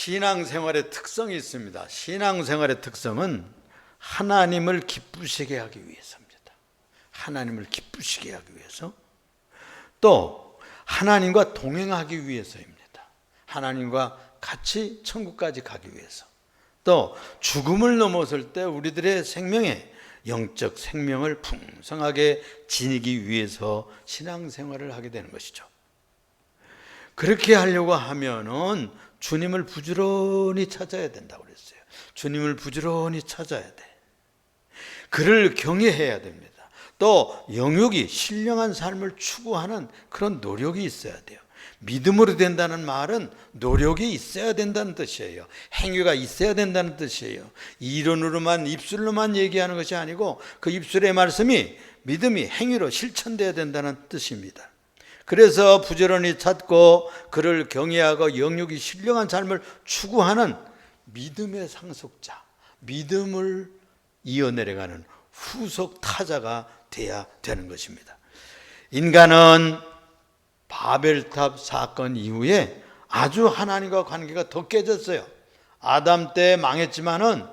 신앙생활의 특성이 있습니다. 신앙생활의 특성은 하나님을 기쁘시게 하기 위해서입니다. 하나님을 기쁘시게 하기 위해서, 또 하나님과 동행하기 위해서입니다. 하나님과 같이 천국까지 가기 위해서, 또 죽음을 넘어설 때 우리들의 생명에 영적 생명을 풍성하게 지니기 위해서 신앙생활을 하게 되는 것이죠. 그렇게 하려고 하면은 주님을 부지런히 찾아야 된다고 그랬어요. 주님을 부지런히 찾아야 돼. 그를 경외해야 됩니다. 또 영육이 신령한 삶을 추구하는 그런 노력이 있어야 돼요. 믿음으로 된다는 말은 노력이 있어야 된다는 뜻이에요. 행위가 있어야 된다는 뜻이에요. 이론으로만, 입술로만 얘기하는 것이 아니고 그 입술의 말씀이, 믿음이 행위로 실천되어야 된다는 뜻입니다. 그래서 부지런히 찾고 그를 경외하고 영육이 신령한 삶을 추구하는 믿음의 상속자, 믿음을 이어내려가는 후속 타자가 돼야 되는 것입니다. 인간은 바벨탑 사건 이후에 아주 하나님과 관계가 더 깨졌어요. 아담 때 망했지만은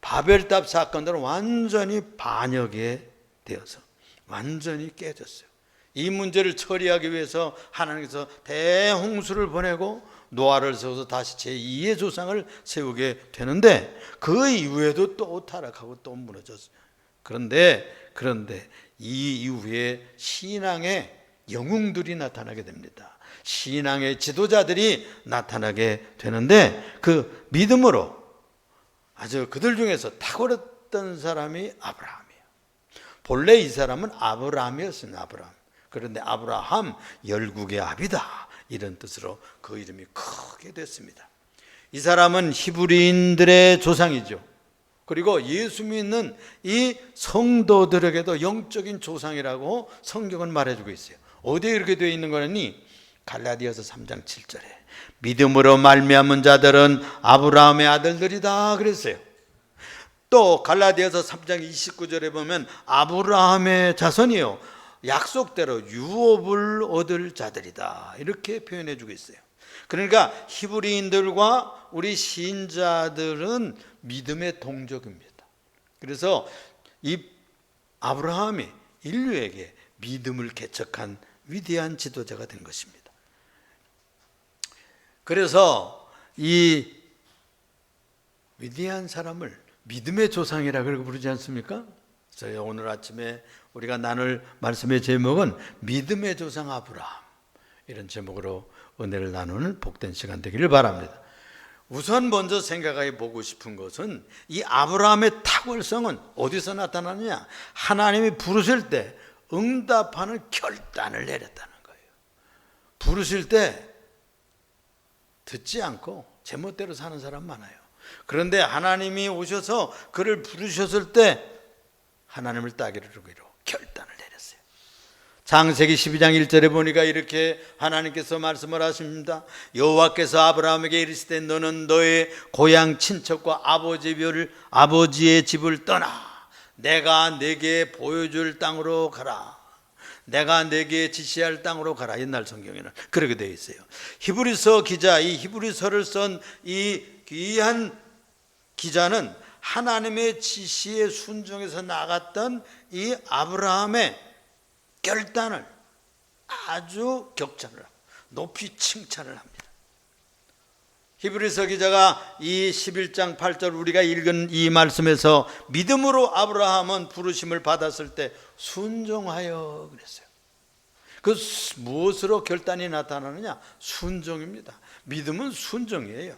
바벨탑 사건들은 완전히 반역에 되어서 완전히 깨졌어요. 이 문제를 처리하기 위해서 하나님께서 대홍수를 보내고 노아를 세워서 다시 제2의 조상을 세우게 되는데, 그 이후에도 또 타락하고 또 무너졌어요. 그런데 이 이후에 신앙의 영웅들이 나타나게 됩니다. 신앙의 지도자들이 나타나게 되는데, 그 믿음으로 아주 그들 중에서 탁월했던 사람이 아브라함이에요. 본래 이 사람은 아브라함이었어요. 아브라함. 그런데 아브라함 열국의 아비다, 이런 뜻으로 그 이름이 크게 됐습니다. 이 사람은 히브리인들의 조상이죠. 그리고 예수 믿는 이 성도들에게도 영적인 조상이라고 성경은 말해주고 있어요. 어디에 이렇게 되어 있는 거니? 갈라디아서 3장 7절에 믿음으로 말미암은 자들은 아브라함의 아들들이다 그랬어요. 또 갈라디아서 3장 29절에 보면 아브라함의 자손이요, 약속대로 유업을 얻을 자들이다, 이렇게 표현해 주고 있어요. 그러니까 히브리인들과 우리 신자들은 믿음의 동족입니다. 그래서 이 아브라함이 인류에게 믿음을 개척한 위대한 지도자가 된 것입니다. 그래서 이 위대한 사람을 믿음의 조상이라고 부르지 않습니까? 저희 오늘 아침에 우리가 나눌 말씀의 제목은 믿음의 조상 아브라함, 이런 제목으로 은혜를 나누는 복된 시간 되기를 바랍니다. 우선 먼저 생각해 보고 싶은 것은 이 아브라함의 탁월성은 어디서 나타나느냐? 하나님이 부르실 때 응답하는 결단을 내렸다는 거예요. 부르실 때 듣지 않고 제멋대로 사는 사람 많아요. 그런데 하나님이 오셔서 그를 부르셨을 때 하나님을 따르기로 결단을 내렸어요. 창세기 12장 1절에 보니까 이렇게 하나님께서 말씀을 하십니다. 여호와께서 아브라함에게 이르시되 너는 너의 고향 친척과 아버지의 집을 떠나 내가 내게 보여줄 땅으로 가라. 내가 내게 지시할 땅으로 가라. 옛날 성경에는 그렇게 되어 있어요. 히브리서 기자, 이 히브리서를 쓴 이 귀한 기자는 하나님의 지시에 순종해서 나갔던 이 아브라함의 결단을 아주 격찬을 하고 높이 칭찬을 합니다. 히브리서 기자가 이 11장 8절 우리가 읽은 이 말씀에서 믿음으로 아브라함은 부르심을 받았을 때 순종하여 그랬어요. 그 무엇으로 결단이 나타나느냐? 순종입니다. 믿음은 순종이에요.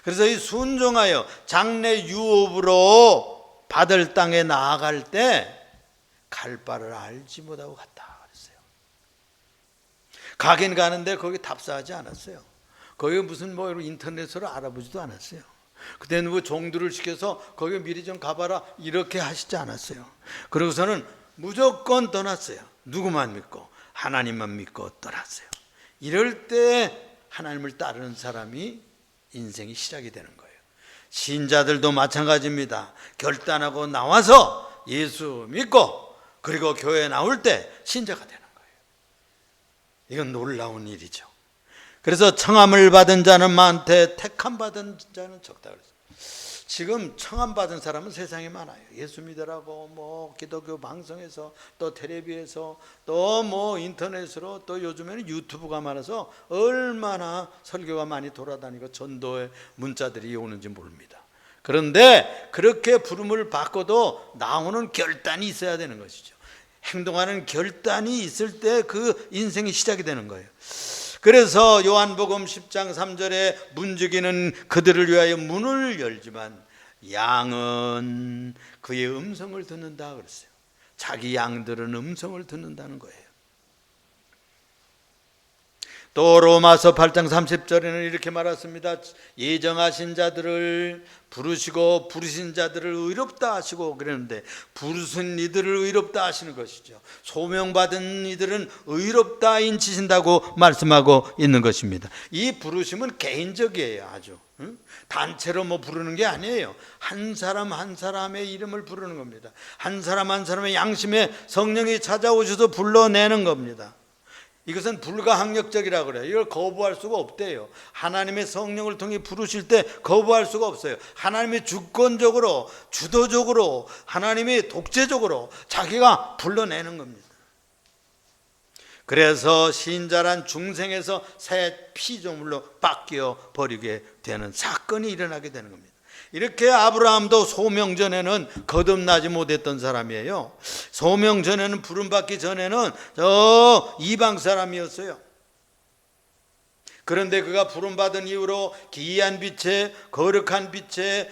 그래서 이 순종하여 장래 유업으로 받을 땅에 나아갈 때 갈 바를 알지 못하고 갔다 그랬어요. 가긴 가는데 거기 답사하지 않았어요. 거기 무슨 인터넷으로 알아보지도 않았어요. 그때는 뭐 종들을 시켜서 거기 미리 좀 가봐라 이렇게 하시지 않았어요. 그러고서는 무조건 떠났어요. 누구만 믿고? 하나님만 믿고 떠났어요. 이럴 때 하나님을 따르는 사람이 인생이 시작이 되는 거예요. 신자들도 마찬가지입니다. 결단하고 나와서 예수 믿고 그리고 교회에 나올 때 신자가 되는 거예요. 이건 놀라운 일이죠. 그래서 청함을 받은 자는 많되 택함 받은 자는 적다 그랬어요. 지금 청함 받은 사람은 세상에 많아요. 예수 믿으라고 뭐 기독교 방송에서 또 텔레비에서 또 뭐 인터넷으로 또 요즘에는 유튜브가 많아서 얼마나 설교가 많이 돌아다니고 전도의 문자들이 오는지 모릅니다. 그런데 그렇게 부름을 받고도 나오는 결단이 있어야 되는 것이죠. 행동하는 결단이 있을 때 그 인생이 시작이 되는 거예요. 그래서 요한복음 10장 3절에 문지기는 그들을 위하여 문을 열지만 양은 그의 음성을 듣는다 그랬어요. 자기 양들은 음성을 듣는다는 거예요. 또 로마서 8장 30절에는 이렇게 말했습니다. 예정하신 자들을 부르시고 부르신 자들을 의롭다 하시고 그랬는데 부르신 이들을 의롭다 하시는 것이죠. 소명받은 이들은 의롭다 인치신다고 말씀하고 있는 것입니다. 이 부르심은 개인적이에요. 아주 단체로 뭐 부르는 게 아니에요. 한 사람 한 사람의 이름을 부르는 겁니다. 한 사람 한 사람의 양심에 성령이 찾아오셔서 불러내는 겁니다. 이것은 불가항력적이라고 그래요. 이걸 거부할 수가 없대요. 하나님의 성령을 통해 부르실 때 거부할 수가 없어요. 하나님이 주권적으로 주도적으로 하나님이 독재적으로 자기가 불러내는 겁니다. 그래서 신자란 중생에서 새 피조물로 바뀌어 버리게 되는 사건이 일어나게 되는 겁니다. 이렇게 아브라함도 소명 전에는 거듭나지 못했던 사람이에요. 소명 전에는 부름받기 전에는 저 이방 사람이었어요. 그런데 그가 부름받은 이후로 기이한 빛에 거룩한 빛에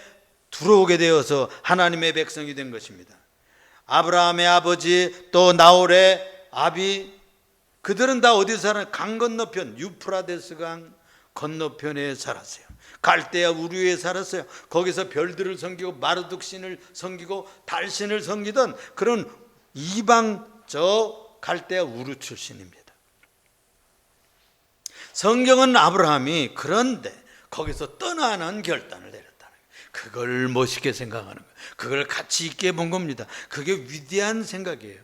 들어오게 되어서 하나님의 백성이 된 것입니다. 아브라함의 아버지 또 나홀의 아비 그들은 다 어디서 살았어요? 강 건너편 유프라데스 강 건너편에 살았어요. 갈대아 우르에 살았어요. 거기서 별들을 섬기고 마르둑 신을 섬기고 달신을 섬기던 그런 이방 저 갈대아 우르 출신입니다. 성경은 아브라함이 그런데 거기서 떠나는 결단을 내렸다는 거예요. 그걸 멋있게 생각하는 거예요. 그걸 가치 있게 본 겁니다. 그게 위대한 생각이에요.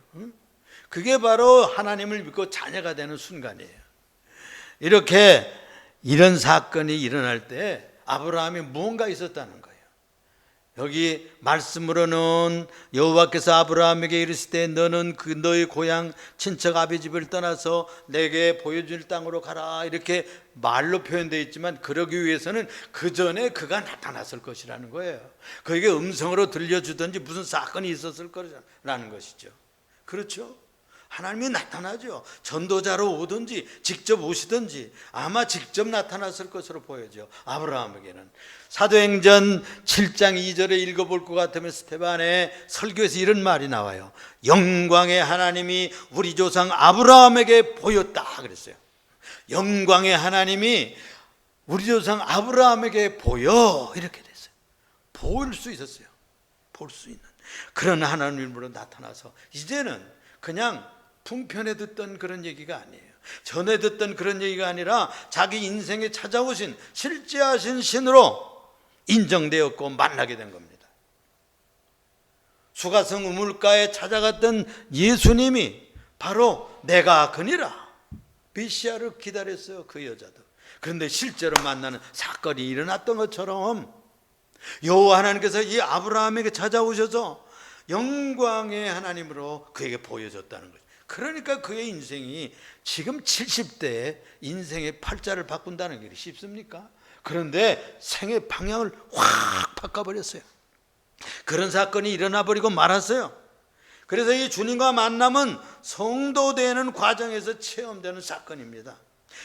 그게 바로 하나님을 믿고 자녀가 되는 순간이에요. 이렇게 이런 사건이 일어날 때 아브라함이 무언가 있었다는 거예요. 여기 말씀으로는 여호와께서 아브라함에게 이르실 때 너는 그 너의 고향 친척 아비 집을 떠나서 내게 보여줄 땅으로 가라 이렇게 말로 표현되어 있지만 그러기 위해서는 그 전에 그가 나타났을 것이라는 거예요. 그에게 음성으로 들려주든지 무슨 사건이 있었을 거라는 것이죠. 그렇죠? 하나님이 나타나죠. 전도자로 오든지 직접 오시든지 아마 직접 나타났을 것으로 보여져. 아브라함에게는 사도행전 7장 2절에 읽어볼 것 같으면 스데반의 설교에서 이런 말이 나와요. 영광의 하나님이 우리 조상 아브라함에게 보였다 그랬어요. 영광의 하나님이 우리 조상 아브라함에게 보여 이렇게 됐어요. 볼 수 있었어요. 볼 수 있는 그런 하나님으로 나타나서 이제는 그냥 풍편에 듣던 그런 얘기가 아니에요. 전에 듣던 그런 얘기가 아니라 자기 인생에 찾아오신 실제하신 신으로 인정되었고 만나게 된 겁니다. 수가성 우물가에 찾아갔던 예수님이 바로 내가 그니라 메시아를 기다렸어요. 그 여자도. 그런데 실제로 만나는 사건이 일어났던 것처럼 여호와 하나님께서 이 아브라함에게 찾아오셔서 영광의 하나님으로 그에게 보여줬다는 거죠. 그러니까 그의 인생이 지금 70대에 인생의 팔자를 바꾼다는 게 쉽습니까? 그런데 생의 방향을 확 바꿔버렸어요. 그런 사건이 일어나 버리고 말았어요. 그래서 이 주님과 만남은 성도되는 과정에서 체험되는 사건입니다.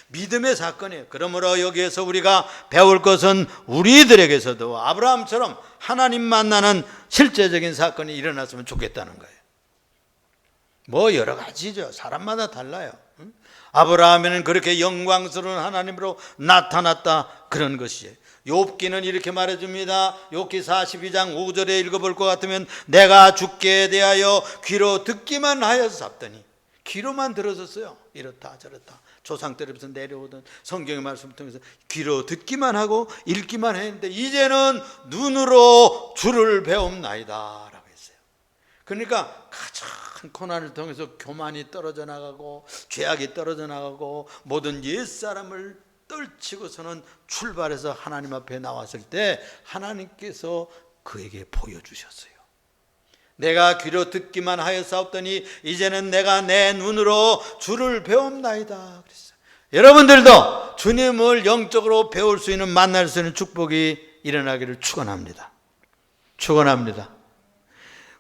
믿음의 사건이에요. 그러므로 여기에서 우리가 배울 것은 우리들에게서도 아브라함처럼 하나님 만나는 실제적인 사건이 일어났으면 좋겠다는 거예요. 뭐 여러 가지죠. 사람마다 달라요. 아브라함에는 그렇게 영광스러운 하나님으로 나타났다 그런 것이에요. 욥기는 이렇게 말해줍니다. 욥기 42장 5절에 읽어볼 것 같으면 내가 주께 대하여 귀로 듣기만 하여서 삽더니 귀로만 들었었어요. 이렇다 저렇다 조상 때부터 내려오던 성경의 말씀을 통해서 귀로 듣기만 하고 읽기만 했는데 이제는 눈으로 주를 배움나이다 라고 했어요. 그러니까 가장 고난을 통해서 교만이 떨어져 나가고 죄악이 떨어져 나가고 모든 옛사람을 떨치고서는 출발해서 하나님 앞에 나왔을 때 하나님께서 그에게 보여주셨어요. 내가 귀로 듣기만 하였사옵더니 이제는 내가 내 눈으로 주를 배움나이다 그랬어요. 여러분들도 주님을 영적으로 배울 수 있는, 만날 수 있는 축복이 일어나기를 축원합니다. 축원합니다.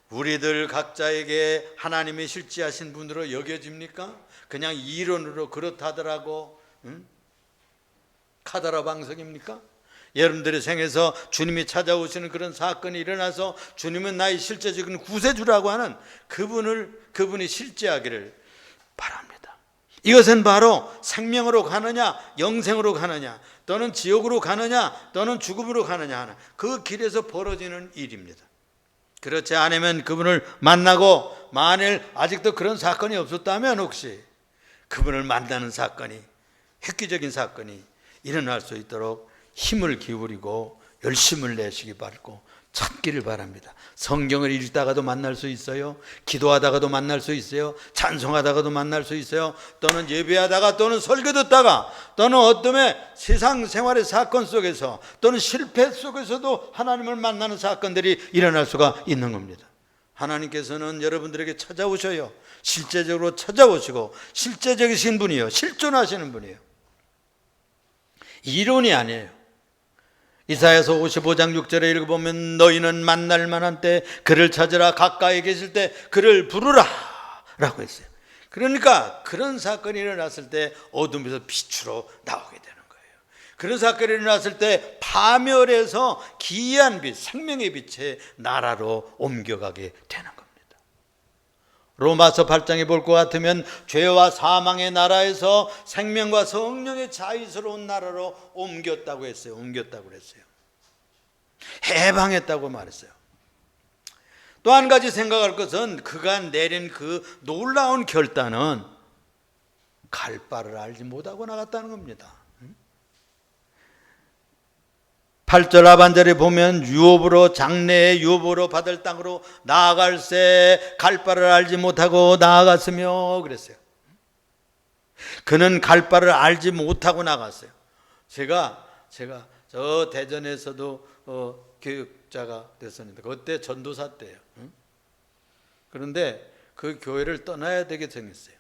우리들 각자에게 하나님이 실제하신 분으로 여겨집니까? 그냥 이론으로 그렇다더라고 카더라 방석입니까? 여러분들의 생에서 주님이 찾아오시는 그런 사건이 일어나서 주님은 나의 실제적인 구세주라고 하는 그분이 실제하기를 바랍니다. 이것은 바로 생명으로 가느냐 영생으로 가느냐 또는 지옥으로 가느냐 또는 죽음으로 가느냐 하는 그 길에서 벌어지는 일입니다. 그렇지 않으면 그분을 만나고, 만일 아직도 그런 사건이 없었다면 혹시 그분을 만나는 사건이, 획기적인 사건이 일어날 수 있도록 힘을 기울이고 열심을 내시기 바라고 찾기를 바랍니다. 성경을 읽다가도 만날 수 있어요. 기도하다가도 만날 수 있어요. 찬송하다가도 만날 수 있어요. 또는 예배하다가, 또는 설교 듣다가, 또는 어떤 세상 생활의 사건 속에서, 또는 실패 속에서도 하나님을 만나는 사건들이 일어날 수가 있는 겁니다. 하나님께서는 여러분들에게 찾아오셔요. 실제적으로 찾아오시고 실제적이신 분이에요. 실존하시는 분이에요. 이론이 아니에요. 이사야서 55장 6절에 읽어보면 너희는 만날 만한 때 그를 찾으라, 가까이 계실 때 그를 부르라 라고 했어요. 그러니까 그런 사건이 일어났을 때 어둠에서 빛으로 나오게 되는 거예요. 그런 사건이 일어났을 때 파멸해서 기이한 빛, 생명의 빛의 나라로 옮겨가게 되는 겁니다. 로마서 8장에 볼 것 같으면 죄와 사망의 나라에서 생명과 성령의 자유스러운 나라로 옮겼다고 했어요. 옮겼다고 그랬어요. 해방했다고 말했어요. 또 한 가지 생각할 것은 그가 내린 그 놀라운 결단은 갈 바를 알지 못하고 나갔다는 겁니다. 8절 하반절에 보면 유업으로, 장래의 유업으로 받을 땅으로 나아갈새 갈 바를 알지 못하고 나아갔으며 그랬어요. 그는 갈 바를 알지 못하고 나갔어요. 제가 저 대전에서도 교육자가 됐었는데 그때 전도사 때예요. 그런데 그 교회를 떠나야 되게 생겼어요.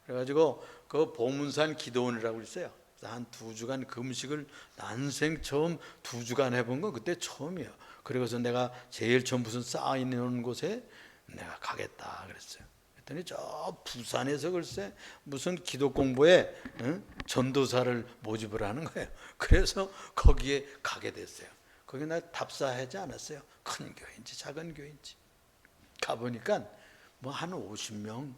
그래가지고 그 보문산 기도원이라고 있어요. 한 2주간 금식을 난생 처음 2주간 해본 건 그때 처음이에요. 그래서 내가 제일 처음 무슨 쌓여있는 곳에 내가 가겠다 그랬어요. 그랬더니 저 부산에서 글쎄 무슨 기도 공부에 전도사를 모집을 하는 거예요. 그래서 거기에 가게 됐어요. 거기 나 답사하지 않았어요. 큰 교회인지 작은 교회인지 가보니까 뭐 한 50명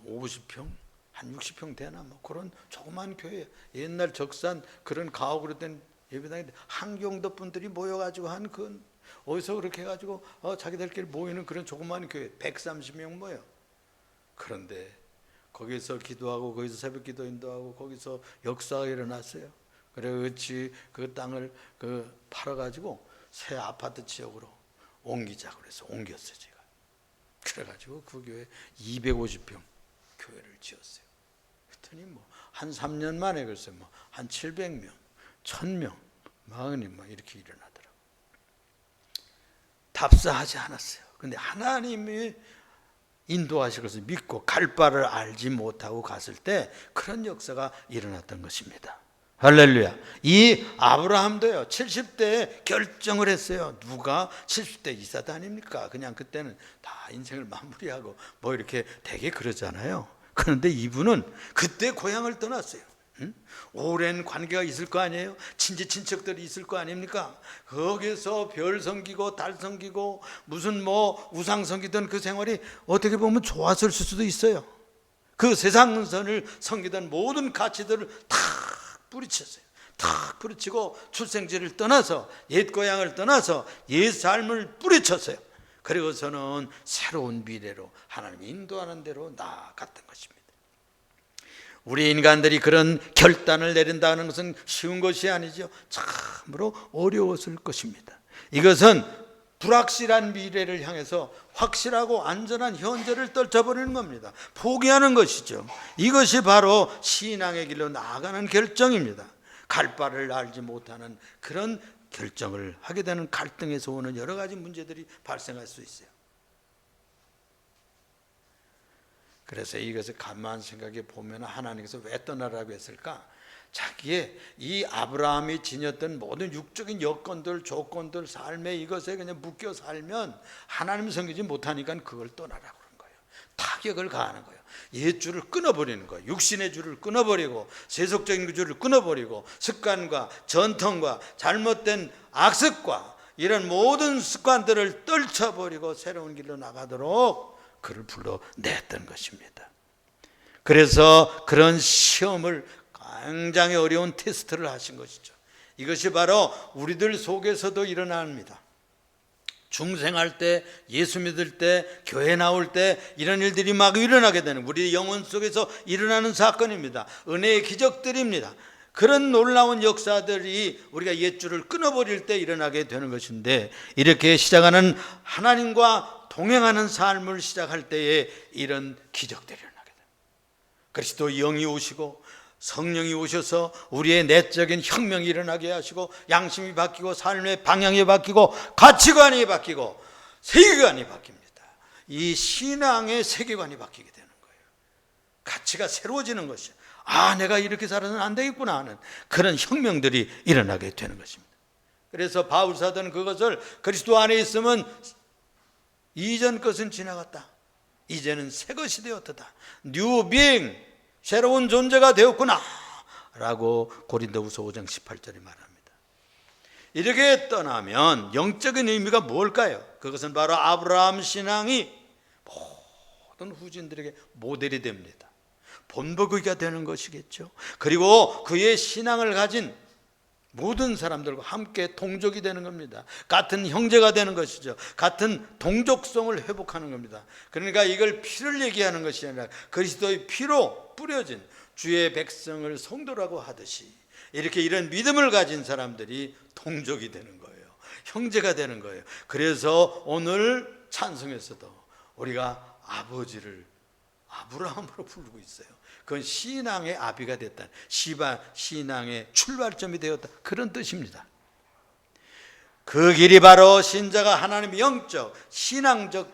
50평 한 60평 되나 뭐 그런 조그만 교회, 옛날 적산 그런 가옥으로 된 예배당인데 한경도 분들이 모여가지고 한 그 어디서 그렇게 해가지고 자기들끼리 모이는 그런 조그만 교회 130명 모여. 그런데 거기서 기도하고 거기서 새벽 기도 인도하고 거기서 역사가 일어났어요. 그래서 그 땅을 팔아가지고 새 아파트 지역으로 옮기자고 그래서 옮겼어요 제가. 그래가지고 그 교회 250평 교회를 지었어요. 그랬더니 뭐 한 3년 만에 글쎄 뭐 한 700명, 1000명, 마흔이 막 이렇게 일어나더라고. 답사하지 않았어요. 근데 하나님이 인도하실 것을 믿고 갈 바를 알지 못하고 갔을 때 그런 역사가 일어났던 것입니다. 할렐루야. 이 아브라함도요 70대에 결정을 했어요. 누가 70대 이사도 아닙니까? 그냥 그때는 다 인생을 마무리하고 뭐 이렇게 되게 그러잖아요. 그런데 이분은 그때 고향을 떠났어요. 오랜 관계가 있을 거 아니에요? 친지 친척들이 있을 거 아닙니까? 거기서 별 섬기고 달 섬기고 무슨 뭐 우상 섬기던 그 생활이 어떻게 보면 좋았을 수도 있어요. 그 세상선을 섬기던 모든 가치들을 다 뿌리쳤어요. 탁 뿌리치고 출생지를 떠나서 옛 고향을 떠나서 옛 삶을 뿌리쳤어요. 그리고서는 새로운 미래로 하나님이 인도하는 대로 나아갔던 것입니다. 우리 인간들이 그런 결단을 내린다는 것은 쉬운 것이 아니죠. 참으로 어려웠을 것입니다. 이것은 불확실한 미래를 향해서 확실하고 안전한 현재를 떨쳐버리는 겁니다. 포기하는 것이죠. 이것이 바로 신앙의 길로 나아가는 결정입니다. 갈 바를 알지 못하는 그런 결정을 하게 되는 갈등에서 오는 여러 가지 문제들이 발생할 수 있어요. 그래서 이것을 가만 생각해 보면 하나님께서 왜 떠나라고 했을까? 자기의 이 아브라함이 지녔던 모든 육적인 여건들, 조건들, 삶의 이것에 그냥 묶여 살면 하나님 섬기지 못하니까 그걸 떠나라고 그런 거예요. 타격을 가하는 거예요. 옛줄을 끊어버리는 거예요. 육신의 줄을 끊어버리고 세속적인 줄을 끊어버리고 습관과 전통과 잘못된 악습과 이런 모든 습관들을 떨쳐버리고 새로운 길로 나가도록 그를 불러냈던 것입니다. 그래서 그런 시험을 굉장히 어려운 테스트를 하신 것이죠. 이것이 바로 우리들 속에서도 일어납니다. 중생할 때, 예수 믿을 때, 교회 나올 때 이런 일들이 막 일어나게 되는 우리 영혼 속에서 일어나는 사건입니다. 은혜의 기적들입니다. 그런 놀라운 역사들이 우리가 옛줄을 끊어버릴 때 일어나게 되는 것인데, 이렇게 시작하는 하나님과 동행하는 삶을 시작할 때에 이런 기적들이 일어나게 됩니다. 그리스도 영이 오시고 성령이 오셔서 우리의 내적인 혁명이 일어나게 하시고 양심이 바뀌고 삶의 방향이 바뀌고 가치관이 바뀌고 세계관이 바뀝니다. 이 신앙의 세계관이 바뀌게 되는 거예요. 가치가 새로워지는 것이에요. 아, 내가 이렇게 살아서는 안 되겠구나 하는 그런 혁명들이 일어나게 되는 것입니다. 그래서 바울사도는 그것을 그리스도 안에 있으면 이전 것은 지나갔다, 이제는 새 것이 되었다, 뉴 비잉, 새로운 존재가 되었구나 라고 고린도후서 5장 18절에 말합니다. 이렇게 떠나면 영적인 의미가 뭘까요? 그것은 바로 아브라함 신앙이 모든 후진들에게 모델이 됩니다. 본보기가 되는 것이겠죠. 그리고 그의 신앙을 가진 모든 사람들과 함께 동족이 되는 겁니다. 같은 형제가 되는 것이죠. 같은 동족성을 회복하는 겁니다. 그러니까 이걸 피를 얘기하는 것이 아니라 그리스도의 피로 뿌려진 주의 백성을 성도라고 하듯이 이렇게 이런 믿음을 가진 사람들이 동족이 되는 거예요. 형제가 되는 거예요. 그래서 오늘 찬송에서도 우리가 아버지를 아브라함으로 부르고 있어요. 그건 신앙의 아비가 됐다, 신앙의 출발점이 되었다, 그런 뜻입니다. 그 길이 바로 신자가 하나님의 영적 신앙적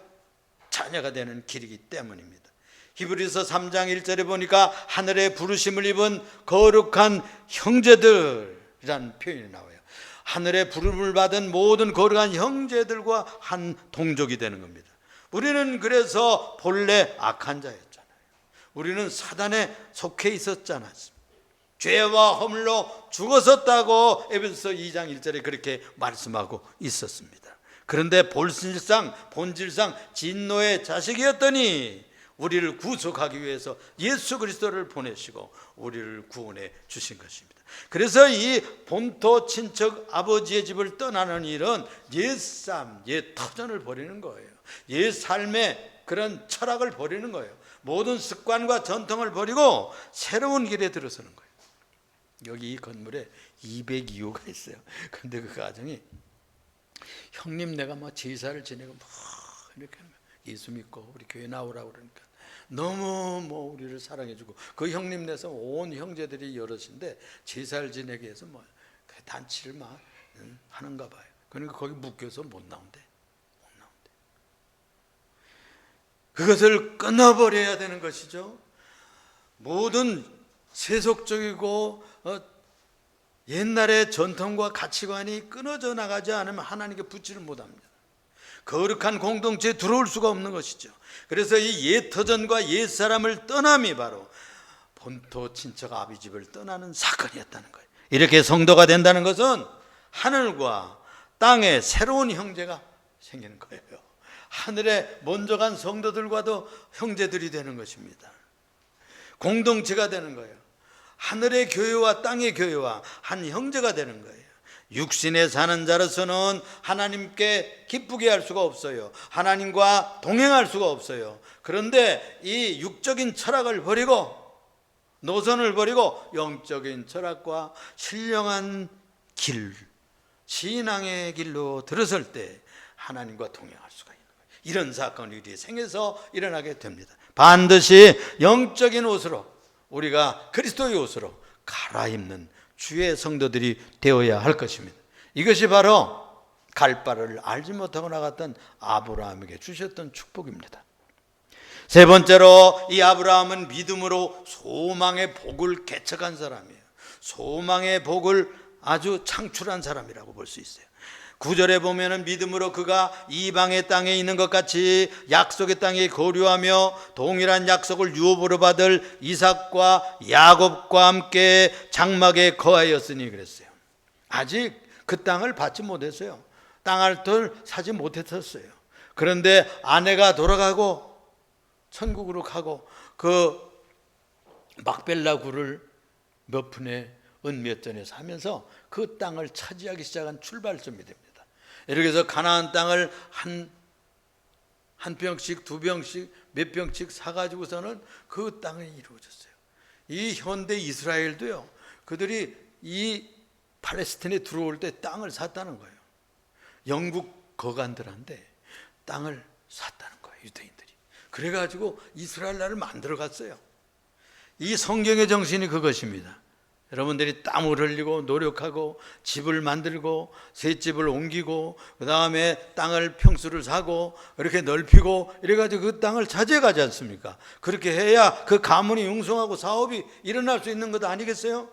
자녀가 되는 길이기 때문입니다. 히브리서 3장 1절에 보니까 하늘의 부르심을 입은 거룩한 형제들이라는 표현이 나와요. 하늘의 부름을 받은 모든 거룩한 형제들과 한 동족이 되는 겁니다. 우리는 그래서 본래 악한 자였잖아요. 우리는 사단에 속해 있었잖아요. 죄와 허물로 죽었었다고 에베소서 2장 1절에 그렇게 말씀하고 있었습니다. 그런데 본질상 진노의 자식이었더니 우리를 구속하기 위해서 예수 그리스도를 보내시고 우리를 구원해 주신 것입니다. 그래서 이 본토 친척 아버지의 집을 떠나는 일은 옛삶, 옛 터전을 버리는 거예요. 옛 삶의 그런 철학을 버리는 거예요. 모든 습관과 전통을 버리고 새로운 길에 들어서는 거예요. 여기 이 건물에 202호가 있어요. 그런데 그 가정이 형님 내가 막 제사를 지내고 막 이렇게 하는 거예요. 예수 믿고 우리 교회 나오라고 그러니까 너무 우리를 사랑해주고 그 형님 내서 온 형제들이 여럿인데 제사를 지내기 위해서 단치를 막 하는가 봐요. 그러니까 거기 묶여서 못 나온대. 그것을 끊어버려야 되는 것이죠. 모든 세속적이고 옛날의 전통과 가치관이 끊어져 나가지 않으면 하나님께 붙지를 못합니다. 거룩한 공동체에 들어올 수가 없는 것이죠. 그래서 이 옛 터전과 옛 사람을 떠남이 바로 본토 친척 아비집을 떠나는 사건이었다는 거예요. 이렇게 성도가 된다는 것은 하늘과 땅에 새로운 형제가 생기는 거예요. 하늘에 먼저 간 성도들과도 형제들이 되는 것입니다. 공동체가 되는 거예요. 하늘의 교회와 땅의 교회와 한 형제가 되는 거예요. 육신에 사는 자로서는 하나님께 기쁘게 할 수가 없어요. 하나님과 동행할 수가 없어요. 그런데 이 육적인 철학을 버리고 노선을 버리고 영적인 철학과 신령한 길, 신앙의 길로 들어설 때 하나님과 동행할 수가 있는 거예요. 이런 사건이 우리의 생에서 일어나게 됩니다. 반드시 영적인 옷으로 우리가 그리스도의 옷으로 갈아입는 주의 성도들이 되어야 할 것입니다. 이것이 바로 갈 바를 알지 못하고 나갔던 아브라함에게 주셨던 축복입니다. 세 번째로 이 아브라함은 믿음으로 소망의 복을 개척한 사람이에요. 소망의 복을 아주 창출한 사람이라고 볼 수 있어요. 9절에 보면은 믿음으로 그가 이방의 땅에 있는 것 같이 약속의 땅에 거류하며 동일한 약속을 유업으로 받을 이삭과 야곱과 함께 장막에 거하였으니 그랬어요. 아직 그 땅을 받지 못했어요. 땅을 사지 못했었어요. 그런데 아내가 돌아가고 천국으로 가고 그 막벨라 굴을 몇 푼에 은몇 전에서 하면서 그 땅을 차지하기 시작한 출발점이 됩니다. 이렇게 해서 가나안 땅을 한 병씩 두 병씩 몇 병씩 사가지고서는 그 땅이 이루어졌어요. 이 현대 이스라엘도요, 그들이 이 팔레스틴에 들어올 때 땅을 샀다는 거예요. 영국 거간들한테 땅을 샀다는 거예요, 유대인들이. 그래가지고 이스라엘 나라를 만들어 갔어요. 이 성경의 정신이 그것입니다. 여러분들이 땀을 흘리고 노력하고 집을 만들고 새 집을 옮기고 그 다음에 땅을 평수를 사고 이렇게 넓히고 이래가지고 그 땅을 차지해 가지 않습니까? 그렇게 해야 그 가문이 융성하고 사업이 일어날 수 있는 것 아니겠어요?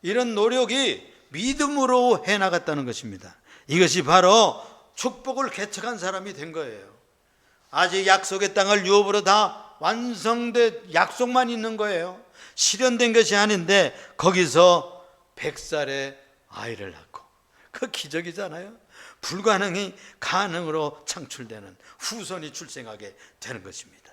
이런 노력이 믿음으로 해나갔다는 것입니다. 이것이 바로 축복을 개척한 사람이 된 거예요. 아직 약속의 땅을 유업으로 다 완성된 약속만 있는 거예요. 실현된 것이 아닌데 거기서 100살에 아이를 낳고, 그 기적이잖아요. 불가능이 가능으로 창출되는 후손이 출생하게 되는 것입니다.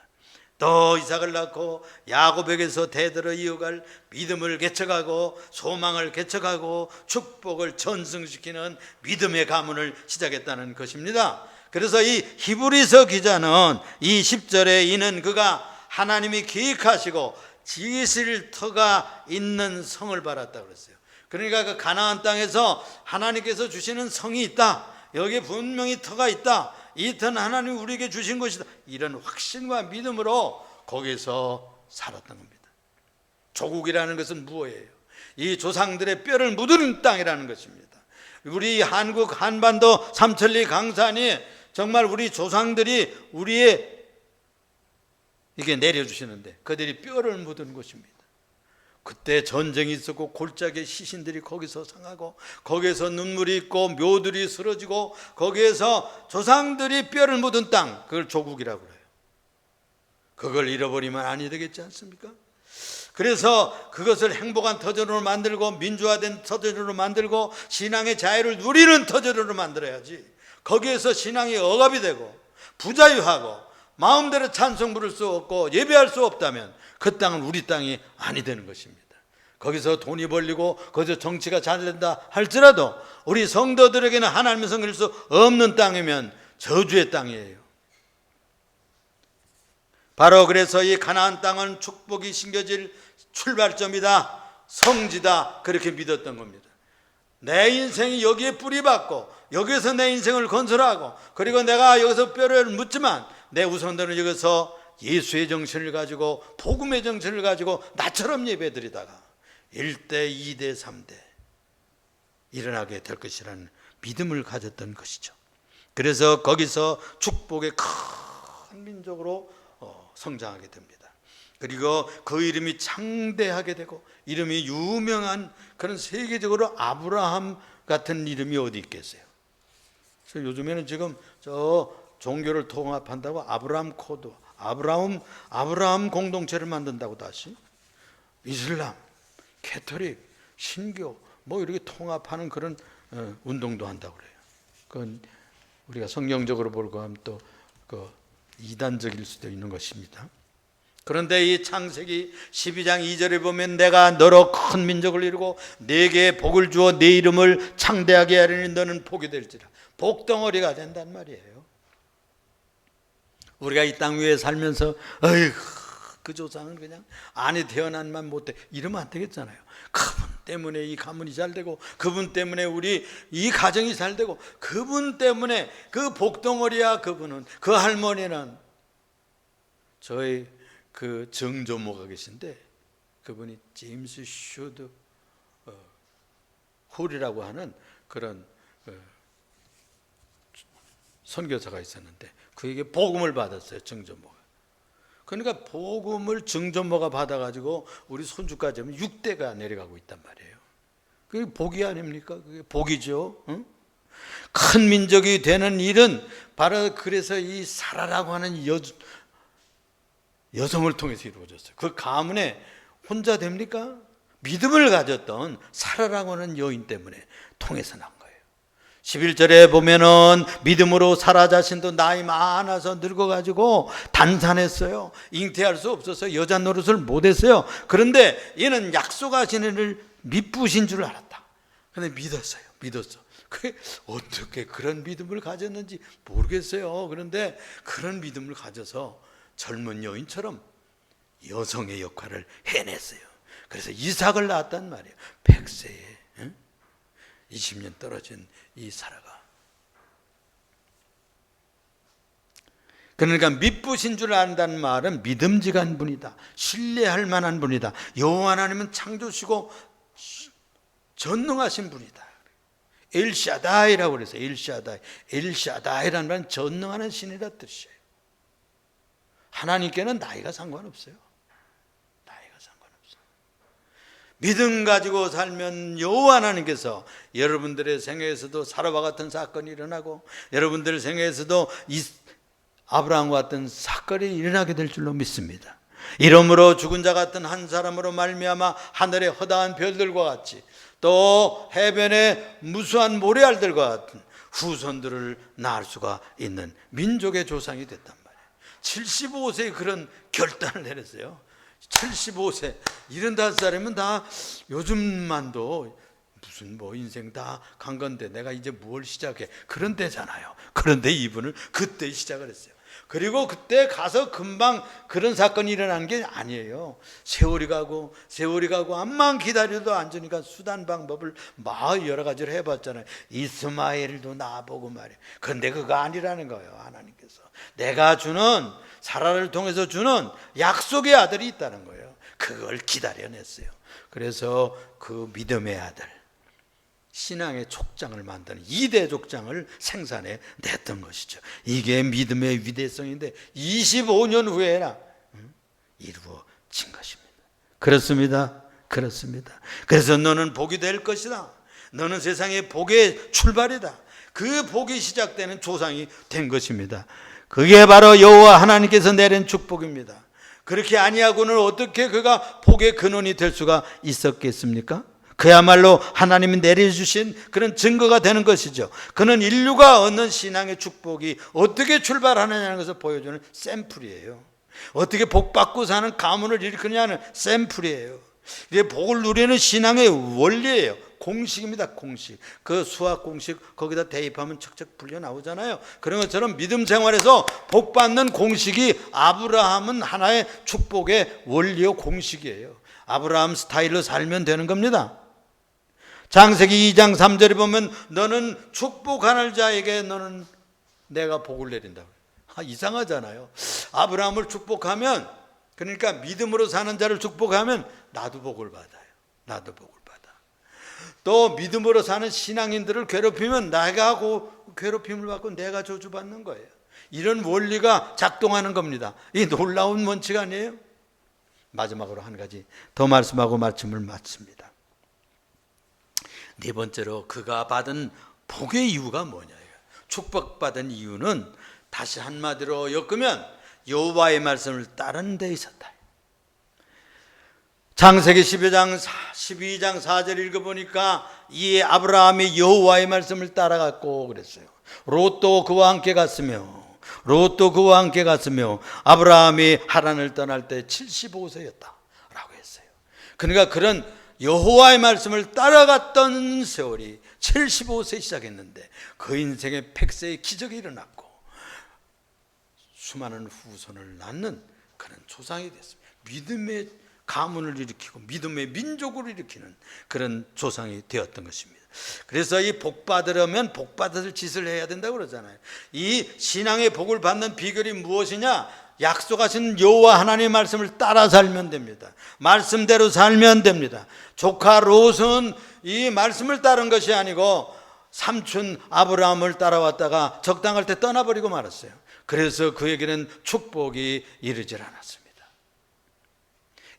또 이삭을 낳고 야곱에게서 대대로 이어갈 믿음을 개척하고 소망을 개척하고 축복을 전승시키는 믿음의 가문을 시작했다는 것입니다. 그래서 이 히브리서 기자는 이 10절에 이는 그가 하나님이 기획하시고 지으실 터가 있는 성을 바랐다고 그랬어요. 그러니까 그 가나안 땅에서 하나님께서 주시는 성이 있다, 여기에 분명히 터가 있다, 이 터는 하나님이 우리에게 주신 것이다, 이런 확신과 믿음으로 거기서 살았던 겁니다. 조국이라는 것은 무엇이에요? 이 조상들의 뼈를 묻은 땅이라는 것입니다. 우리 한국 한반도 삼천리 강산이 정말 우리 조상들이 우리의 이게 내려주시는데 그들이 뼈를 묻은 곳입니다. 그때 전쟁이 있었고 골짜기의 시신들이 거기서 상하고 거기에서 눈물이 있고 묘들이 쓰러지고 거기에서 조상들이 뼈를 묻은 땅, 그걸 조국이라고 그래요. 그걸 잃어버리면 아니 되겠지 않습니까? 그래서 그것을 행복한 터전으로 만들고 민주화된 터전으로 만들고 신앙의 자유를 누리는 터전으로 만들어야지, 거기에서 신앙이 억압이 되고 부자유하고 마음대로 찬송 부를 수 없고 예배할 수 없다면 그 땅은 우리 땅이 아니 되는 것입니다. 거기서 돈이 벌리고 거기서 정치가 잘 된다 할지라도 우리 성도들에게는 하나님의 성일 수 없는 땅이면 저주의 땅이에요. 바로 그래서 이 가나안 땅은 축복이 심겨질 출발점이다, 성지다, 그렇게 믿었던 겁니다. 내 인생이 여기에 뿌리박고 여기에서 내 인생을 건설하고 그리고 내가 여기서 뼈를 묻지만 내 우선들은 여기서 예수의 정신을 가지고 복음의 정신을 가지고 나처럼 예배드리다가 1대, 2대, 3대 일어나게 될 것이라는 믿음을 가졌던 것이죠. 그래서 거기서 축복의 큰 민족으로 성장하게 됩니다. 그리고 그 이름이 창대하게 되고 이름이 유명한 그런 세계적으로 아브라함 같은 이름이 어디 있겠어요? 그래서 요즘에는 지금 저 종교를 통합한다고 아브라함 코드, 아브라함 공동체를 만든다고 다시 이슬람, 캐톨릭, 신교 뭐 이렇게 통합하는 그런 운동도 한다고 그래요. 그건 우리가 성경적으로 보고 하면 또 그 이단적일 수도 있는 것입니다. 그런데 이 창세기 12장 2절에 보면 내가 너로 큰 민족을 이루고 네게 복을 주어 네 이름을 창대하게 하리니 너는 복이 될지라, 복덩어리가 된단 말이에요. 우리가 이 땅 위에 살면서 어이구 그 조상은 그냥 안에 태어난만 못해 이러면 안 되겠잖아요. 그분 때문에 이 가문이 잘 되고 그분 때문에 우리 이 가정이 잘 되고 그분 때문에 그 복덩어리야, 그분은 그 할머니는 저희 그 정조모가 계신데 그분이 제임스 슈드 홀이라고 하는 그런 선교사가 있었는데 그에게 복음을 받았어요, 증조모가. 그러니까 복음을 증조모가 받아가지고 우리 손주까지 하면 6대가 내려가고 있단 말이에요. 그게 복이 아닙니까? 그게 복이죠. 응? 큰 민족이 되는 일은 바로 그래서 이 사라라고 하는 여성을 통해서 이루어졌어요. 그 가문에 혼자 됩니까? 믿음을 가졌던 사라라고 하는 여인 때문에 통해서 난 거예요. 11절에 보면은 믿음으로 사라 자신도 나이 많아서 늙어가지고 단산했어요. 잉태할 수 없어서 여자 노릇을 못했어요. 그런데 얘는 약속하신 이를 미쁘신 줄 알았다. 그런데 믿었어. 그게 어떻게 그런 믿음을 가졌는지 모르겠어요. 그런데 그런 믿음을 가져서 젊은 여인처럼 여성의 역할을 해냈어요. 그래서 이삭을 낳았단 말이에요. 100세에 20년 떨어진 이 사라가. 그러니까 미쁘신 줄 안다는 말은 믿음직한 분이다, 신뢰할 만한 분이다, 여호와 하나님은 창조시고 전능하신 분이다. 엘샤다이라고 그래서 엘샤다이라는 말은 전능하는 신이라 뜻이에요. 하나님께는 나이가 상관없어요. 믿음 가지고 살면 여호와 하나님께서 여러분들의 생애에서도 사라와 같은 사건이 일어나고 여러분들 생애에서도 아브라함과 같은 사건이 일어나게 될 줄로 믿습니다. 이러므로 죽은 자 같은 한 사람으로 말미암아 하늘의 허다한 별들과 같이 또 해변의 무수한 모래알들과 같은 후손들을 낳을 수가 있는 민족의 조상이 됐단 말이에요. 75세에 그런 결단을 내렸어요. 75세 75살이면 다 요즘만도 무슨 인생 다 간 건데 내가 이제 뭘 시작해, 그런 때잖아요. 그런데 이분은 그때 시작을 했어요. 그리고 그때 가서 금방 그런 사건이 일어난 게 아니에요. 세월이 가고 암만 기다려도 안 주니까 수단 방법을 막 여러 가지를 해봤잖아요. 이스마엘도 낳아보고 말이에요. 그런데 그거 아니라는 거예요. 하나님께서 내가 주는, 사라를 통해서 주는 약속의 아들이 있다는 거예요. 그걸 기다려냈어요. 그래서 그 믿음의 아들, 신앙의 족장을 만드는 2대 족장을 생산해 냈던 것이죠. 이게 믿음의 위대성인데 25년 후에나 이루어진 것입니다. 그렇습니다. 그래서 너는 복이 될 것이다. 너는 세상의 복의 출발이다. 그 복이 시작되는 조상이 된 것입니다. 그게 바로 여호와 하나님께서 내린 축복입니다. 그렇게 아니하고는 어떻게 그가 복의 근원이 될 수가 있었겠습니까? 그야말로 하나님이 내려주신 그런 증거가 되는 것이죠. 그는 인류가 얻는 신앙의 축복이 어떻게 출발하느냐는 것을 보여주는 샘플이에요. 어떻게 복받고 사는 가문을 일으키느냐는 샘플이에요. 이게 복을 누리는 신앙의 원리예요. 공식입니다. 공식. 그 수학 공식 거기다 대입하면 척척 풀려 나오잖아요. 그런 것처럼 믿음 생활에서 복받는 공식이 아브라함은 하나의 축복의 원리요 공식이에요. 아브라함 스타일로 살면 되는 겁니다. 창세기 2장 3절에 보면 너는 축복하는 자에게 너는 내가 복을 내린다. 이상하잖아요. 아브라함을 축복하면, 그러니까 믿음으로 사는 자를 축복하면 나도 복을 받아요. 나도 복을 받아. 또 믿음으로 사는 신앙인들을 괴롭히면 내가 괴롭힘을 받고 내가 저주받는 거예요. 이런 원리가 작동하는 겁니다. 이 놀라운 원칙 아니에요? 마지막으로 한 가지 더 말씀하고 말씀을 마칩니다. 네 번째로 그가 받은 복의 이유가 뭐냐예요. 축복받은 이유는 다시 한마디로 엮으면 여호와의 말씀을 따르는 데 있었다. 창세기 12장 4절 읽어보니까 이 아브라함이 여호와의 말씀을 따라갔고 그랬어요. 롯도 그와 함께 갔으며 아브라함이 하란을 떠날 때 75세였다 라고 했어요. 그러니까 그런 여호와의 말씀을 따라갔던 세월이 75세 시작했는데 그 인생의 100세의 기적이 일어났고 수많은 후손을 낳는 그런 조상이 됐습니다. 믿음의 가문을 일으키고 믿음의 민족을 일으키는 그런 조상이 되었던 것입니다. 그래서 이 복 받으려면 복 받을 짓을 해야 된다고 그러잖아요. 이 신앙의 복을 받는 비결이 무엇이냐? 약속하신 여호와 하나님의 말씀을 따라 살면 됩니다. 말씀대로 살면 됩니다. 조카 롯은 이 말씀을 따른 것이 아니고 삼촌 아브라함을 따라왔다가 적당할 때 떠나버리고 말았어요. 그래서 그에게는 축복이 이르질 않았습니다.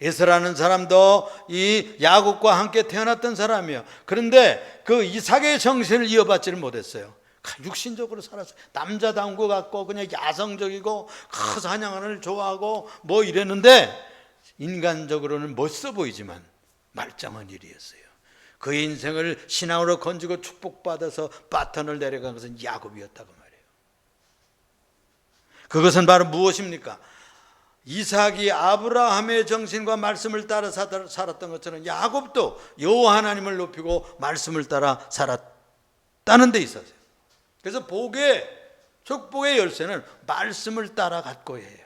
에서라는 사람도 이 야곱과 함께 태어났던 사람이에요. 그런데 그 이삭의 정신을 이어받지를 못했어요. 육신적으로 살았어요. 남자다운 것 같고 그냥 야성적이고 사냥을 좋아하고 뭐 이랬는데 인간적으로는 멋있어 보이지만 말짱한 일이었어요. 그의 인생을 신앙으로 건지고 축복받아서 바톤을 내려간 것은 야곱이었다고 말해요. 그것은 바로 무엇입니까? 이삭이 아브라함의 정신과 말씀을 따라 살았던 것처럼 야곱도 여호와 하나님을 높이고 말씀을 따라 살았다는 데 있었어요. 그래서 축복의 열쇠는 말씀을 따라 갖고 해요.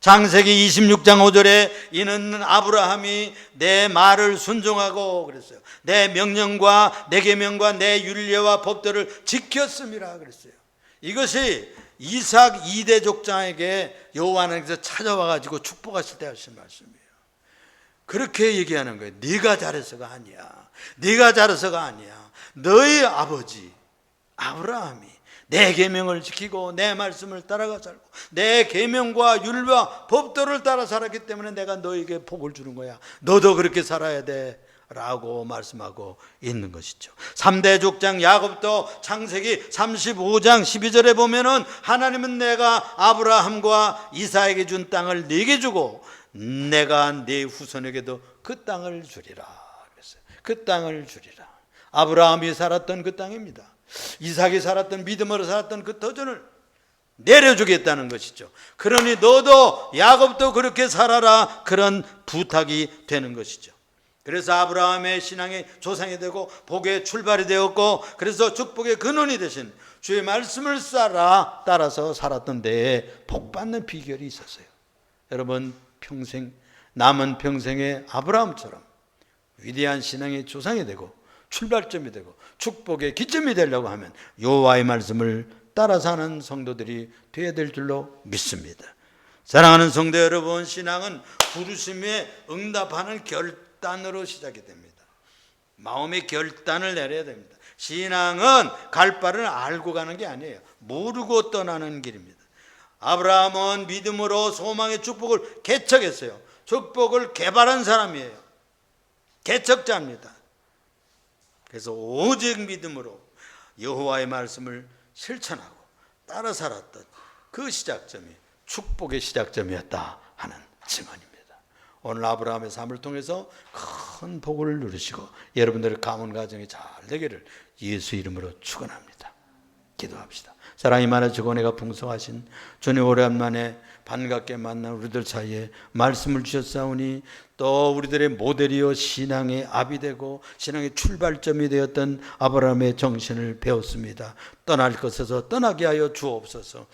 창세기 26장 5절에 이는 아브라함이 내 말을 순종하고 그랬어요. 내 명령과 내 계명과 내 율례와 법도를 지켰음이라 그랬어요. 이것이 이삭 2대 족장에게 여호와 하나님께서 찾아와 가지고 축복하실 때 하신 말씀이에요. 그렇게 얘기하는 거예요. 네가 잘해서가 아니야. 네가 잘해서가 아니야. 너희 아버지 아브라함이 내 계명을 지키고 내 말씀을 따라가 살고 내 계명과 율과 법도를 따라 살았기 때문에 내가 너에게 복을 주는 거야. 너도 그렇게 살아야 돼 라고 말씀하고 있는 것이죠. 3대 족장 야곱도 창세기 35장 12절에 보면은 하나님은 내가 아브라함과 이삭에게 준 땅을 네게 주고 내가 네 후손에게도 그 땅을 주리라 그랬어요. 그 땅을 주리라. 아브라함이 살았던 그 땅입니다. 이삭이 살았던 믿음으로 살았던 그 터전을 내려주겠다는 것이죠. 그러니 너도 야곱도 그렇게 살아라 그런 부탁이 되는 것이죠. 그래서 아브라함의 신앙의 조상이 되고 복의 출발이 되었고 그래서 축복의 근원이 되신 주의 말씀을 따라서 살았던 데에 복받는 비결이 있었어요. 여러분 남은 평생에 아브라함처럼 위대한 신앙의 조상이 되고 출발점이 되고 축복의 기점이 되려고 하면 여호와의 말씀을 따라 사는 성도들이 되어야 될 줄로 믿습니다. 사랑하는 성도 여러분, 신앙은 부르심에 응답하는 결단으로 시작이 됩니다. 마음의 결단을 내려야 됩니다. 신앙은 갈 바를 알고 가는 게 아니에요. 모르고 떠나는 길입니다. 아브라함은 믿음으로 소망의 축복을 개척했어요. 축복을 개발한 사람이에요. 개척자입니다. 그래서 오직 믿음으로 여호와의 말씀을 실천하고 따라 살았던 그 시작점이 축복의 시작점이었다 하는 증언입니다. 오늘 아브라함의 삶을 통해서 큰 복을 누리시고 여러분들의 가문 가정이 잘 되기를 예수 이름으로 축원합니다. 기도합시다. 사랑이 많으시고 은혜가 풍성하신 주님, 오랜만에 반갑게 만난 우리들 사이에 말씀을 주셨사오니 또 우리들의 모델이요 신앙의 압이 되고 신앙의 출발점이 되었던 아브라함의 정신을 배웠습니다. 떠날 것에서 떠나게 하여 주옵소서.